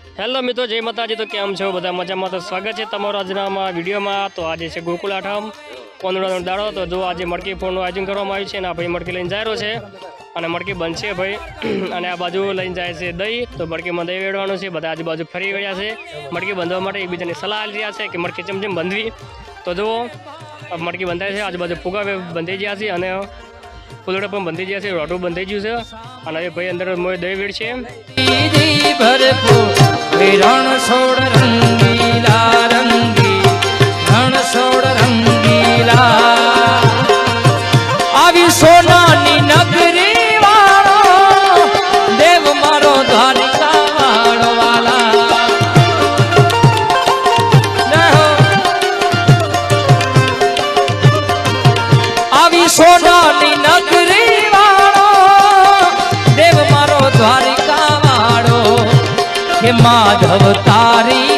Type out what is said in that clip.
Hello મિત્રો, જય માતાજી। તો કેમ છો બધા? મજામાં? તો સ્વાગત છે તમારું આજના વિડીયોમાં। તો આજે છે ગોકુલ આઠમ, કોંદડાનો દાડો। તો જો આજે મટકી ફોડનું આયોજન કરવામાં આવ્યું છે અને આ ભાઈ મટકી લઈને જાય રહ્યો છે અને મટકી બનશે ભાઈ। અને આ બાજુ લઈને જાય છે દહીં, તો મટકીમાં દહીં વેડવાનું છે। બધા આજુબાજુ ફરી વળ્યા છે મટકી બાંધવા માટે, એકબીજાની સલાહ આપી રહ્યા છે કે મટકી ચમચમ બાંધવી। તો જુઓ મટકી બંધાય છે, આજુબાજુ ફુગા બંધાઈ ગયા છે અને ફૂલડા પણ બંધાઈ ગયા છે, રોટું બંધાઈ ગયું છે અને એ ભાઈ અંદર મોય દહીં વેડ છે। રણ છોડ રંગીલા રંગી, રણ છોડ રંગીલા, આવી સોનાની નગરી વાળો દેવ મારો દ્વારિકા વાળો વાલા। આવી સોનાની નગરી વાળો દેવ મારો દ્વારિકા વાળો, કે માધવ તારી